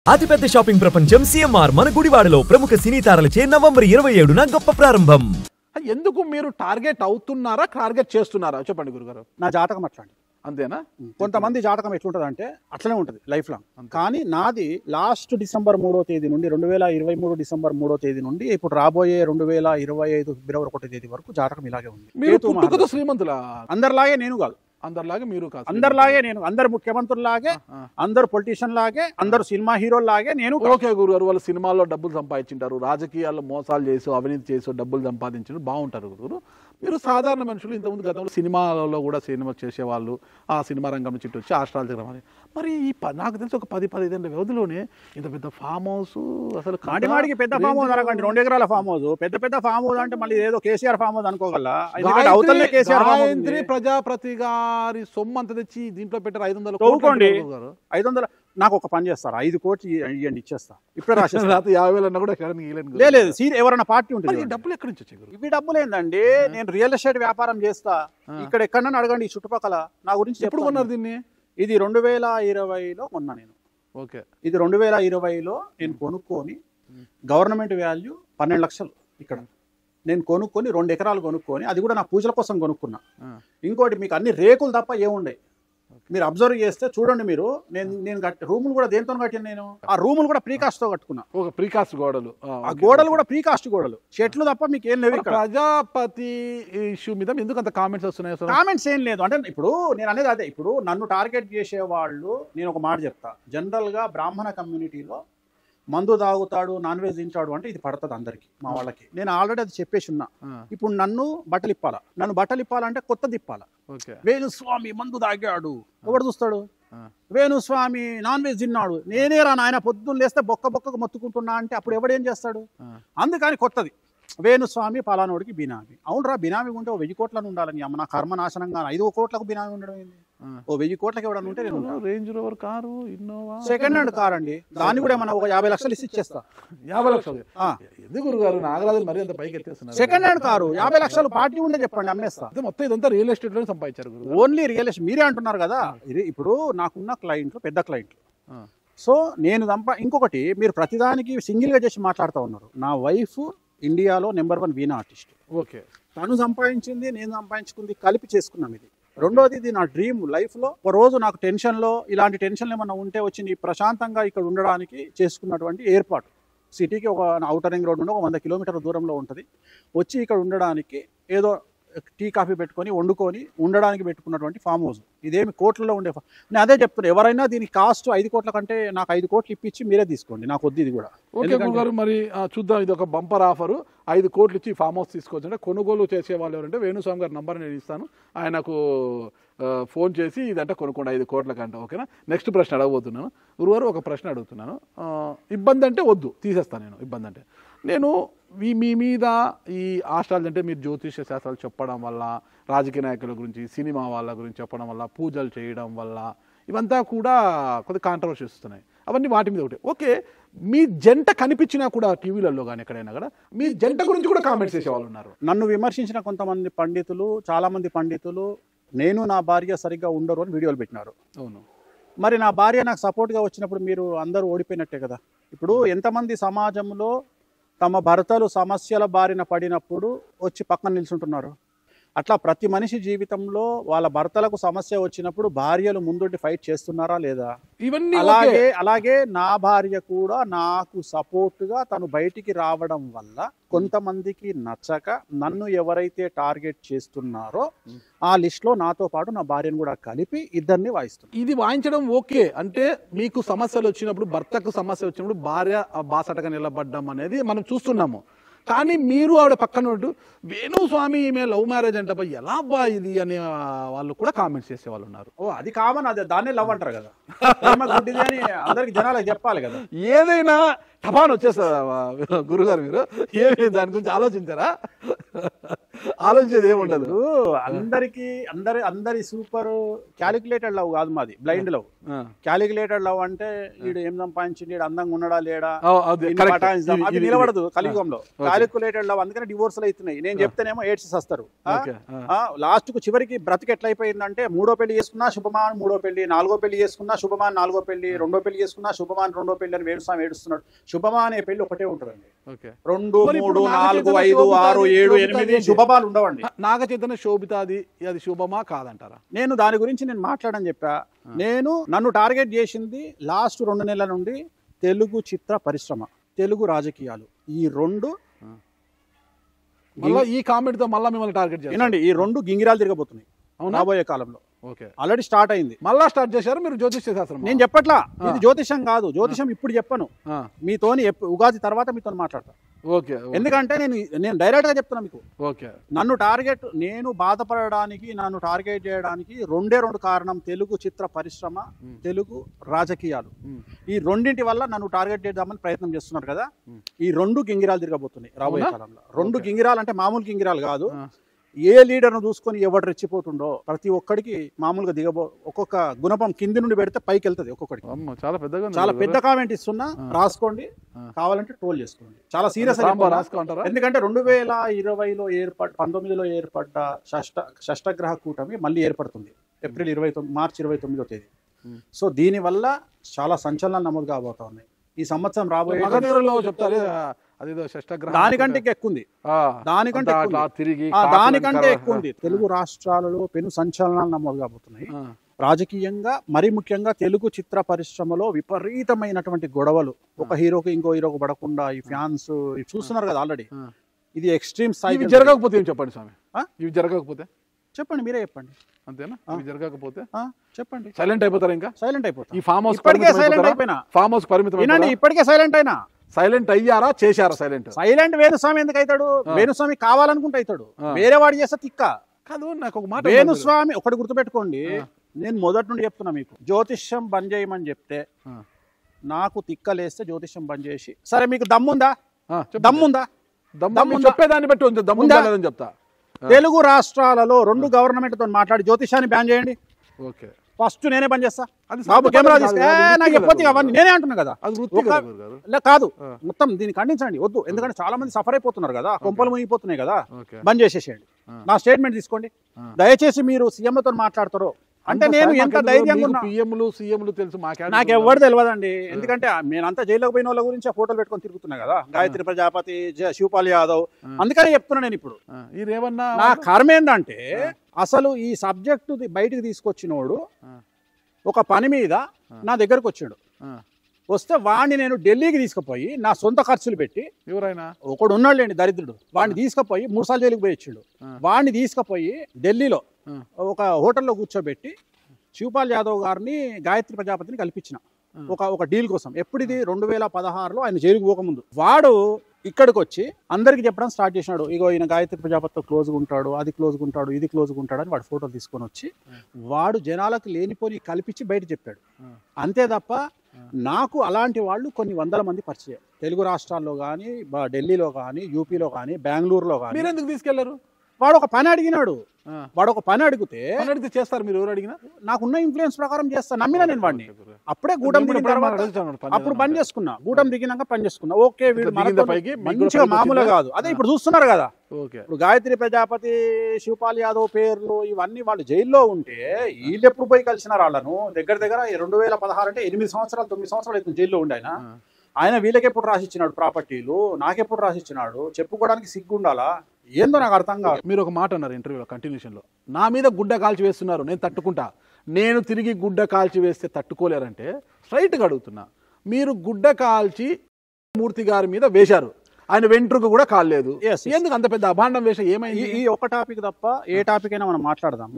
అతిపెద్ద షాపింగ్ ప్రపంచం సిఎంఆర్ మన గుడివాడలో ప్రముఖ సినీ తారలచే నవంబర్ 27న గొప్ప ప్రారంభం. ఎందుకు మీరు టార్గెట్ అవుతున్నారా టార్గెట్ చేస్తున్నారా చెప్పండి గురుగారు. నా జాతకం అట్లాంటి అంతేనా? కొంతమంది జాతకం ఎట్లుంటుంది అంటే అట్లనే ఉంటుంది లైఫ్ లాంగ్. కానీ నాది లాస్ట్ డిసెంబర్ 3వ తేదీ నుండి 2023 డిసెంబర్ 3వ తేదీ నుండి ఇప్పుడు రాబోయే 2025 ఫిబ్రవరి 1వ తేదీ వరకు జాతకం ఇలాగే ఉంది. మీరు పుట్టుకతో శ్రీమంతులా? అందరిలాగే నేను కాదు, అందరిలాగే మీరు కాదు. అందరిలాగే నేను, అందరు ముఖ్యమంత్రులాగే, అందరు పొలిటీషియన్ లాగే, అందరు సినిమా హీరోలాగే నేను. ఓకే గురుగారు, వాళ్ళు సినిమాల్లో డబ్బులు సంపాదించుంటారు, రాజకీయాల్లో మోసాలు చేసి అవినీతి చేసి డబ్బులు సంపాదించారు, బాగుంటారు గురుగారు. మీరు సాధారణ మనుషులు, ఇంతకుముందు గతంలో సినిమాలలో కూడా సినిమా చేసేవాళ్ళు, ఆ సినిమా రంగం నుంచి వచ్చి ఆస్ట్రాలజీ రమ్మని. మరి ఈ నాకు తెలిసి ఒక 10-15 ఏళ్ళ వ్యవధిలోనే ఇంత పెద్ద ఫామ్ హౌస్, అసలు మాటిమాటికి పెద్ద ఫామ్ హౌస్ అనకండి, 2 ఎకరాల ఫామ్ హౌస్, పెద్ద ఫామ్ హౌస్ అంటే మళ్ళీ ఏదో కేసీఆర్ ఫామ్ హౌస్ అనుకోగల. గాయత్రి ప్రజాపతి గారి సొమ్ము అంత తెచ్చి దీంట్లో పెట్టారు 500 కోట్లు. 500 నాకు ఒక పని చేస్తారు, 5 కోట్లు ఇవ్వండి ఇచ్చేస్తా, ఇప్పుడే రాసేస్తా. 50,000 అన్నా కూడా లేదు, ఎవరైనా పార్టీ ఉంటుంది. డబ్బులు ఎక్కడి నుంచి వచ్చాయి? ఇవి డబ్బులు ఏందండి, నేను రియల్ ఎస్టేట్ వ్యాపారం చేస్తా, ఇక్కడ ఎక్కడన్నా అడగండి ఈ చుట్టుపక్కల. నా గురించి ఎప్పుడు కొన్నారు దీన్ని? ఇది 2020లో కొన్నా నేను. ఓకే, ఇది 2020లో నేను కొనుక్కొని గవర్నమెంట్ వాల్యూ 12 లక్షలు. ఇక్కడ నేను కొనుక్కొని 2 ఎకరాలు కొనుక్కొని, అది కూడా నా పూజల కోసం కొనుక్కున్నా. ఇంకోటి మీకు అన్ని రేకులు తప్ప ఏముండే, మీరు అబ్జర్వ్ చేస్తే చూడండి. మీరు నేను రూములు కూడా దేంతో కట్టాను నేను, ఆ రూములు కూడా ప్రీకాస్ట్ తో కట్టుకున్నా. ప్రీకాస్ట్ గోడలు, ఆ గోడలు కూడా ప్రీకాస్ట్ గోడలు, చెట్లు తప్ప మీకు ఏం లేవు. ప్రజాపతి ఇష్యూ మీద ఎందుకు అంత కామెంట్స్ వస్తున్నాయి? కామెంట్స్ ఏం లేదు అంటే ఇప్పుడు నేను అనేది అదే, ఇప్పుడు నన్ను టార్గెట్ చేసే వాళ్ళు, నేను ఒక మాట చెప్తా, జనరల్ గా బ్రాహ్మణ కమ్యూనిటీలో మందు తాగుతాడు, నాన్ వెజ్ తింటాడు అంటే ఇది పడుతుంది అందరికి, మా వాళ్ళకి. నేను ఆల్రెడీ అది చెప్పేసి ఉన్నా. ఇప్పుడు నన్ను బట్టలు ఇప్పాలంటే కొత్తది ఇప్పాలా. వేణుస్వామి మందు తాగాడు, ఎవడు చూస్తాడు? వేణుస్వామి నాన్ వెజ్ తిన్నాడు, నేనే రా నాయన పొద్దున్న లేస్తే బొక్కకు మొత్తుకుంటున్నా అంటే అప్పుడు ఎవడేం చేస్తాడు? అందుకని కొత్తది, వేణుస్వామి పలానోడికి బినామీ. అవునరా, బినామీ ఉంటే 1000 కోట్లను ఉండాలని అమ్మ, నా కర్మ నాశనంగా 5 కోట్లకు బినామీ ఉండడం ఏంది? 1000 కోట్లకి ఎవడన్నా ఉంటే నేను range rover car, Innova second hand car అండి, దాన్ని కూడా మనం ఒక 50 లక్షలు ఇచ్చేస్తా. 50 లక్షలు ఎందుకు గురుగారు? నాగరాజు మరి అంత పైకి ఎత్తేస్తున్నారు. సెకండ్ హ్యాండ్ కారు 50 లక్షలు పార్టీ ఉంటే చెప్పండి, అమ్మేస్తా. మొత్తం ఇదంతా రియల్ ఎస్టేట్ లో సంపాదించారు. ఓన్లీ రియల్ ఎస్టేట్ మీరే అంటున్నారు కదా. ఇప్పుడు నాకున్న క్లయింట్లు పెద్ద క్లయింట్లు. సో నేను ఇంకొకటి, మీరు ప్రతిదానికి సింగిల్ గా చేసి మాట్లాడుతూ ఉన్నారు. నా వైఫ్ ఇండియాలో నెంబర్ 1 వీణా ఆర్టిస్ట్. ఓకే, తను సంపాదించింది, నేను సంపాదించుకుంది కలిపి చేసుకున్నాం. ఇది రెండోది, ఇది నా డ్రీమ్ లైఫ్ లో. ఒక రోజు నాకు టెన్షన్లో, ఇలాంటి టెన్షన్లు ఏమన్నా ఉంటే వచ్చి ప్రశాంతంగా ఇక్కడ ఉండడానికి చేసుకున్నటువంటి ఏర్పాటు. సిటీకి ఒక ఔటర్ రింగ్ రోడ్ నుండి ఒక 100 కిలోమీటర్ల దూరంలో ఉంటుంది. వచ్చి ఇక్కడ ఉండడానికి ఏదో టీ కాఫీ పెట్టుకొని వండుకొని ఉండడానికి పెట్టుకున్నటువంటి ఫామ్ హౌస్. ఇదేమి కోట్లలో ఉండే. నేను అదే చెప్తున్నా, ఎవరైనా దీనికి కాస్ట్ 5 కోట్ల కంటే నాకు 5 కోట్లు ఇప్పించి మీరే తీసుకోండి, నాకు వద్దు ఇది కూడా. ఓకే గురుగారు, మరి చూద్దాం, ఇది ఒక బంపర్ ఆఫర్. 5 కోట్లు ఇచ్చి ఫామ్ హౌస్ తీసుకోవచ్చు. అంటే కొనుగోలు చేసే వాళ్ళు ఎవరంటే వేణుస్వామి గారి నంబర్ నేను ఇస్తాను, ఆయనకు ఫోన్ చేసి ఇదంటే కొనుక్కోండి 5 కోట్ల కంటే. ఓకేనా? నెక్స్ట్ ప్రశ్న అడగబోతున్నాను గురుగారు. ఒక ప్రశ్న అడుగుతున్నాను, ఇబ్బంది అంటే వద్దు, తీసేస్తాను నేను. ఇబ్బంది అంటే నేను మీ మీద ఈ ఆస్ట్రాలజీ అంటే మీరు జ్యోతిష్య శాస్త్రాలు చెప్పడం వల్ల, రాజకీయ నాయకుల గురించి, సినిమా వాళ్ళ గురించి చెప్పడం వల్ల, పూజలు చేయడం వల్ల, ఇవంతా కూడా కొద్దిగా కాంట్రవర్సీ వస్తున్నాయి. అవన్నీ వాటి మీద ఒకటి. ఓకే, మీ జంట కనిపించినా కూడా టీవీలలో కానీ ఎక్కడైనా కూడా మీ జంట గురించి కూడా కామెంట్స్ చేసే వాళ్ళు ఉన్నారు. నన్ను విమర్శించిన కొంతమంది పండితులు, చాలామంది పండితులు నేను నా భార్య సరిగ్గా ఉండరు అని వీడియోలు పెట్టినారు. అవును, మరి నా భార్య నాకు సపోర్ట్గా వచ్చినప్పుడు మీరు అందరూ ఓడిపోయినట్టే కదా. ఇప్పుడు ఎంతమంది సమాజంలో తమ భర్తలు సమస్యల బారిన పడినప్పుడు వచ్చి పక్కన నిల్చుంటున్నారు. అట్లా ప్రతి మనిషి జీవితంలో వాళ్ళ భర్తలకు సమస్య వచ్చినప్పుడు భార్యలు ముందుండి ఫైట్ చేస్తున్నారా లేదా? ఇవన్నీ అలాగే నా భార్య కూడా నాకు సపోర్ట్గా తను బయటికి రావడం వల్ల కొంతమందికి నచ్చక నన్ను ఎవరైతే టార్గెట్ చేస్తున్నారో ఆ లిస్ట్లో నాతో పాటు నా భార్యను కూడా కలిపి ఇద్దరిని వాయిస్తుంది. ఇది వాయించడం ఓకే అంటే, మీకు సమస్యలు వచ్చినప్పుడు, భర్తకు సమస్య వచ్చినప్పుడు భార్య బాసటగా నిలబడ్డం అనేది మనం చూస్తున్నాము. కానీ మీరు ఆవిడ పక్కన ఉంటూ వేణుస్వామి ఈమె లవ్ మ్యారేజ్ అంటే ఎలా బా ఇది అనే వాళ్ళు కూడా కామెంట్స్ చేసే వాళ్ళు ఉన్నారు. అది కామన్, అదే దాన్నే లవ్ అంటారు కదా. అని అందరికి జనాలకు చెప్పాలి కదా. ఏదైనా టపాన్ వచ్చేస్తారు గురుగారు, మీరు ఏమి దాని గురించి ఆలోచించారా? ఆలోచించేది ఏముండదు. అందరికి అందరి సూపర్ క్యాలిక్యులేటెడ్ లవ్ కాదు మాది, బ్లైండ్ లవ్. క్యాలిక్యులేటెడ్ లవ్ అంటే వీడు ఏం సంపాదించింది, వీడు అందంగా ఉన్నాడా లేడా, అది నిలబడదు కలియుగంలో. క్యాలిక్యులేటెడ్ లవ్ అందుకని డివోర్స్లు అవుతున్నాయి. నేను చెప్తేనేమో ఏడ్స్ వస్తారు. లాస్ట్ కు చివరికి బ్రతికి ఎట్లయిపోయిందంటే, మూడో పెళ్లి చేసుకున్నా శుభమాన్ మూడో పెళ్లి, నాలుగో పెళ్లి చేసుకున్నా శుభమాన్ నాలుగో పెళ్లి, రెండో పెళ్లి చేసుకున్నా శుభమాన్ రెండో పెళ్లి అని వేడుస్తాం ఏడుస్తున్నాడు. శుభమాన్ అనే పెళ్లి ఒకటే ఉంటుందండి. 2, 3, 4, 5, 6, 7, 8 శుభమాలు ఉండవండి. నాగ చైతన్య శోభిత అది శుభమా కాదంటారా? నేను దాని గురించి నేను మాట్లాడని చెప్పా. నన్ను టార్గెట్ చేసింది లాస్ట్ 2 నెలల నుండి తెలుగు చిత్ర పరిశ్రమ, తెలుగు రాజకీయాలు. ఈ 2 ఈ కామెంట్ తో మళ్ళీ మిమ్మల్ని టార్గెట్ చేయండి. ఈ 2 గింగిరాలు తిరగబోతున్నాయి రాబోయే కాలంలో. ఆల్రెడీ స్టార్ట్ అయింది. మళ్ళా స్టార్ట్ చేశారు మీరు జ్యోతిష్య శాస్త్రం? నేను చెప్పట్లా, ఇది జ్యోతిషం కాదు. జ్యోతిషం ఇప్పుడు చెప్పను, మీతోని ఉగాది తర్వాత మీతో మాట్లాడతా. ఓకే. ఎందుకంటే నేను డైరెక్ట్ గా చెప్తున్నా మీకు. ఓకే. నేను బాధపడడానికి, నన్ను టార్గెట్ చేయడానికి 2 కారణం: తెలుగు చిత్ర పరిశ్రమ, తెలుగు రాజకీయాలు. ఈ రెండింటి వల్ల నన్ను టార్గెట్ చేద్దామని ప్రయత్నం చేస్తున్నారు కదా. ఈ 2 గింగిరాలు తిరగబోతున్నాయి రాబోయే కాలంలో. 2 గింగిరాలు అంటే మామూలు గింగిరాలు కాదు. ఏ లీడర్ను చూసుకొని ఎవడు రెచ్చిపోతుండో ప్రతి ఒక్కడికి మామూలుగా ఒక్కొక్క గుణపం కింది నుండి పెడితే పైకి వెళ్తుంది ఒక్కొక్కడికి. చాలా పెద్ద కామెంట్ ఇస్తున్నా, రాసుకోండి, కావాలంటే ట్రోల్ చేసుకోండి. చాలా సీరియస్ రాసుకుంటారా? ఎందుకంటే 2020లో 19లో ఏర్పడ్డ షష్టగ్రహ కూటమి మళ్ళీ ఏర్పడుతుంది మార్చి 29వ తేదీ. సో దీనివల్ల చాలా సంచలనాలు నమోదు కాబోతా ఉన్నాయి. ఈ సంవత్సరం రాబోయే దానికంటే ఎక్కువ ఉంది. తెలుగు రాష్ట్రాలలో పెను సంచలనాలు నమోదు కాబోతున్నాయి. రాజకీయంగా మరీ ముఖ్యంగా తెలుగు చిత్ర పరిశ్రమలో విపరీతమైనటువంటి గొడవలు. ఒక హీరోకి ఇంకో హీరోకి పడకుండా ఈ ఫ్యాన్స్ చూస్తున్నారు కదా ఆల్రెడీ. ఇది ఎక్స్ట్రీమ్ స్థాయి. జరగకపోతే ఏం చెప్పండి స్వామి? ఇవి జరగకపోతే చెప్పండి, మీరే చెప్పండి. అంతేనా? ఇవి జరగకపోతే చెప్పండి. సైలెంట్ అయిపోతారు? ఇంకా సైలెంట్ అయిపోతారు. ఈ ఫామ్ హౌస్ సైలెంట్ అయిపోయినా, ఫామ్ హౌస్ పరిమితం. ఇప్పటికే సైలెంట్ అయినా. సైలెంట్ అయ్యారా, చేశారా? సైలెంట్ వేణుస్వామి ఎందుకు అవుతాడు? వేణుస్వామి కావాలనుకుంటే అవుతాడు, వేరే వాడు చేస్తే తిక్క కాదు. నాకు ఒక మాట, వేణుస్వామి ఒకటి గుర్తుపెట్టుకోండి, నేను మొదటి నుండి చెప్తున్నా మీకు, జ్యోతిష్యం బంద్ చేయమని చెప్తే నాకు తిక్కలేస్తే జ్యోతిష్యం బంద్ చేసి, సరే మీకు దమ్ముందా చెప్పేదాన్ని బట్టి దమ్ముందా లేదని చెప్తా. తెలుగు రాష్ట్రాలలో 2 గవర్నమెంట్ తో మాట్లాడి జ్యోతిషాన్ని బ్యాన్ చేయండి. ఓకే. ఫస్ట్ నేనే బంద్ చేస్తా. బాబు కెమెరా నాకు ఎప్పటి అవన్నీ నేనే అంటున్నా కదా. కాదు, మొత్తం దీన్ని ఖండించండి, వద్దు. ఎందుకంటే చాలా మంది సఫర్ అయిపోతున్నారు కదా, కొంపలు మునిగిపోతున్నాయి కదా. బంద్ చేసేసేయండి. నా స్టేట్మెంట్ తీసుకోండి దయచేసి. మీరు సీఎంలతో మాట్లాడతారో అంటే నేను ఎంత ధైర్యంగా ఉన్నా. సీఎంలు తెలుసు, నాకు ఎవరు తెలియదండి. ఎందుకంటే నేనంతా జైల్లోకి పోయిన వాళ్ళ గురించి ఫోటోలు పెట్టుకొని తిరుగుతున్నా కదా, గాయత్రి ప్రజాపతి, శివపాల్ యాదవ్. అందుకనే చెప్తున్నా నేను ఇప్పుడు. నా కర్మ ఏంటంటే, అసలు ఈ సబ్జెక్టు బయటికి తీసుకొచ్చినోడు ఒక పని మీద నా దగ్గరకు వచ్చాడు. వస్తే వాడిని నేను ఢిల్లీకి తీసుకుపోయి నా సొంత ఖర్చులు పెట్టి, ఎవరైనా ఒకడు ఉన్నాడులేండి దరిద్రుడు, వాడిని తీసుకుపోయి 3 సార్లు జైలుకి పోయి ఇచ్చాడు. వాడిని తీసుకుపోయి ఢిల్లీలో ఒక హోటల్లో కూర్చోబెట్టి శివపాల్ యాదవ్ గారిని గాయత్రి ప్రజాపతిని కల్పించిన ఒక డీల్ కోసం. ఎప్పుడు ఇది? 2016లో ఆయన జైలుకు పోకముందు. వాడు ఇక్కడికి వచ్చి అందరికి చెప్పడం స్టార్ట్ చేసినాడు, ఇగో ఈయన గాయత్రి ప్రజాపతితో క్లోజ్గా ఉంటాడు, అది క్లోజ్గా ఉంటాడు, ఇది క్లోజ్గా ఉంటాడు అని వాడు ఫోటోలు తీసుకొని వచ్చి వాడు జనాలకు లేనిపోని కల్పించి బయట చెప్పాడు. అంతే తప్ప నాకు అలాంటి వాళ్ళు కొన్ని 100 మంది పరిచయం, తెలుగు రాష్ట్రాల్లో కానీ, ఢిల్లీలో కానీ, యూపీలో కానీ, బెంగళూరులో కానీ. మీరు ఎందుకు తీసుకెళ్లారు? వాడు ఒక పని అడిగినాడు. వాడు ఒక పని అడిగితే చేస్తారు. మీరు ఎవరు అడిగినా నాకున్న ఇన్ఫ్లుయెన్స్ ప్రకారం చేస్తా. నమ్మినా నేను వాడిని. అప్పుడే గూటం దిగిన తర్వాత అప్పుడు పని చేసుకున్నా. గూటం దిగినాక పని చేసుకున్నా. ఓకే, వీడు మంచిగా మామూలుగా కాదు. అదే ఇప్పుడు చూస్తున్నారు కదా. ఇప్పుడు గాయత్రి ప్రజాపతి, శివపాల్ యాదవ్ పేర్లు ఇవన్నీ వాళ్ళు జైల్లో ఉంటే వీళ్ళు ఎప్పుడు పోయి కలిసినారు వాళ్ళను? దగ్గర 2016 అంటే 8 సంవత్సరాలు 9 సంవత్సరాలు అయితే జైల్లో ఉండి ఆయన వీళ్ళకి ఎప్పుడు రాసిచ్చినాడు ప్రాపర్టీలు, నాకెప్పుడు రాసిచ్చినాడు? చెప్పుకోవడానికి సిగ్గుండాలా? ఏందో నాకు అర్థం కాదు. మీరు ఒక మాట అన్నారు ఇంటర్వ్యూలో కంటిన్యూషన్లో, నా మీద గుడ్డ కాల్చి వేస్తున్నారు, నేను తట్టుకుంటా. నేను తిరిగి గుడ్డ కాల్చి వేస్తే తట్టుకోలేరంటే స్ట్రైట్గా అడుగుతున్నా, మీరు గుడ్డ కాల్చి మూర్తి గారి మీద వేశారు, ఆయన వెంట్రుక కూడా కాలేదు, ఎందుకు అంత పెద్ద అభాండం వేష? ఏమైంది? ఈ ఒక టాపిక్ తప్ప ఏ టాపిక్ అయినా మనం మాట్లాడదాము.